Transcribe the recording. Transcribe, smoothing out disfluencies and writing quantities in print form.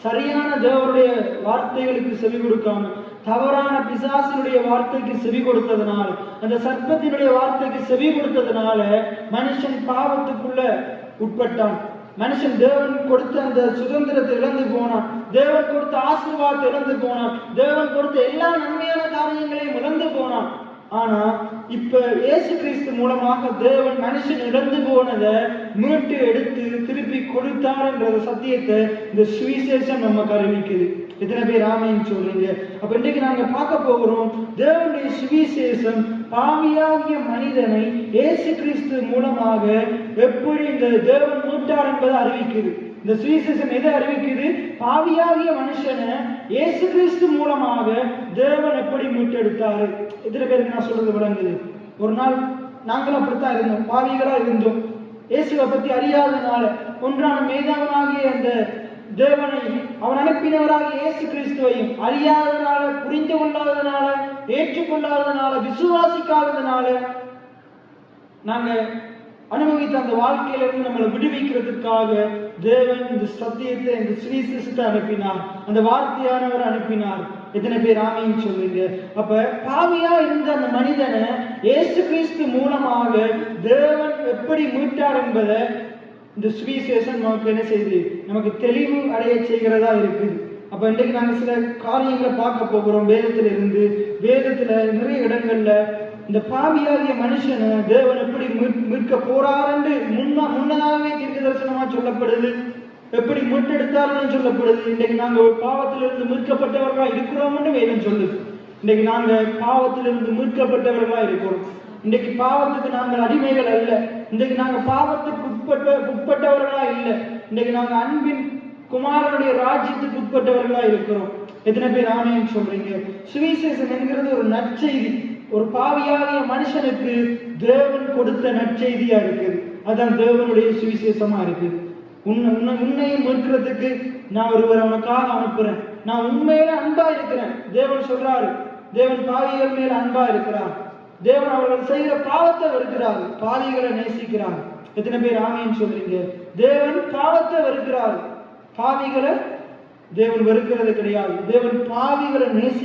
சரியான தேவனுடைய வார்த்தைகளுக்கு செவி கொடுக்காம தவறான பிசாசினுடைய வார்த்தைக்கு செவி கொடுத்ததுனால, அந்த சர்ப்பத்தினுடைய வார்த்தைக்கு செவி கொடுத்ததுனால மனுஷன் பாவத்துக்குள்ள உட்பட்டான். மனுஷன் தேவன் கொடுத்த அந்த சுதந்திரத்தை இழந்து போனான். தேவன் கொடுத்த ஆசீர்வாதத்தை இழந்து போனான். தேவன் கொடுத்த எல்லா நன்மையான காரியங்களையும் இழந்து போனான். ஆனா இப்ப இயேசு கிறிஸ்து மூலமாக தேவன் மனுஷன் இழந்து போனதை மீட்டு எடுத்து திருப்பி கொடுத்தாருன்ற சத்தியத்தை இந்த சுவிசேஷம் நமக்கு அறிவிக்குது. எத்தனை பேர் ஆமென் சொல்றீங்க? அப்ப இன்னைக்கு நாங்க பார்க்க போகிறோம், தேவனுடைய சுவிசேஷம் பாவியாகிய மனிதனை இயேசு கிறிஸ்து மூலமாக எப்படி இந்த தேவன் மீட்டார் என்பதை அறிவிக்குது. இந்த சுவிசேஷம் எதை அறிவிக்குது? பாவியாகிய மனுஷனை இயேசு கிறிஸ்து மூலமாக தேவன் எப்படி மீட்டெடுத்தாரு. எத்தனை பேருக்கு நான் சொல்றது விளங்குது? ஒரு நாள் நாங்களும் அப்படித்தான் இருந்தோம், பாவிகளா இருந்தோம். இயேசுவை பத்தி அறியாதனால ஒன்றான மேதாவனாகிய அந்த தேவனை, அவன் அனுப்பினவராக இயேசு கிறிஸ்துவையும் அறியாதனால, புரிந்து கொள்ளாதனால, ஏற்றுக்கொள்ளாதனால, விசுவாசிக்காததுனால நாங்க அனுபவித்த அந்த வாழ்க்கையிலிருந்து நம்மளை விடுவிக்கிறதுக்காக தேவன் இந்த சத்தியத்தை, இந்த சுவிசேஷத்தை அனுப்பினார். அந்த வார்த்தையானவர் அனுப்பினார். எத்தனை பேர் ஆமென் சொல்லுங்க? அப்ப பாவியா இருந்த அந்த மனிதனை இயேசு கிறிஸ்து மூலமாக தேவன் எப்படி மீட்டார் என்பதை இந்த சுவிசேஷம் நமக்கு என்ன செய்து நமக்கு தெளிவு அடைய செய்கிறதா இருக்குது. அப்ப இன்றைக்கு நாங்கள் சில காரியங்களை பார்க்க போகிறோம். வேதத்துல நிறைய இடங்கள்ல இந்த பாவியாகிய மனுஷனை தேவன் எப்படி மீட்க போறாருன்னு முன்னதாகவே தீர்க்க தரிசனமா சொல்லப்படுது. எப்படி மீட்டெடுத்தாருன்னு சொல்லப்படுது. இன்றைக்கு நாங்க ஒரு பாவத்திலிருந்து மீட்கப்பட்டவர்களா இருக்கிறோம்னு வேதம் சொல்லுது. இன்றைக்கு நாங்க பாவத்திலிருந்து மீட்கப்பட்டவர்களா இருக்கிறோம். இன்றைக்கு பாவத்துக்கு நாங்கள் அடிமைகள் அல்ல. இன்றைக்கு நாங்க பாவத்துக்கு உட்பட்டவர்களா இல்லை. இன்றைக்கு நாங்க அன்பின் குமாரனுடைய ராஜ்யத்துக்கு உட்பட்டவர்களா இருக்கிறோம். எத்தனை பேர் ஆமென் சொல்றீங்க? சுவிசேஷம் என்கிறது ஒரு நற்செய்தி. ஒரு பாவியாகிய மனுஷனுக்கு தேவன் கொடுத்த நற்செய்தியா இருக்குது. அதான் தேவனுடைய சுவிசேஷமா இருக்குது. உன்னையும் மீட்கிறதுக்கு நான் ஒருவர் அவனுக்காக அனுப்புறேன். நான் உண்மையில அன்பா இருக்கிறேன். தேவன் சொல்றாரு, தேவன் பாவிகள் மேல அன்பா இருக்கிறார். தேவன் அவர்கள் செய்கிற பாவத்தை வெறுக்கிறார், பாவிகளை நேசிக்கிறார். எத்தனை பேர் ஆமென் சொல்றீங்க? தேவன் பாவத்தை வெறுக்கிறார், பாவிகளை தேவன் வெறுக்கிறது கிடையாது. தேவன் பாவிகளை நேசி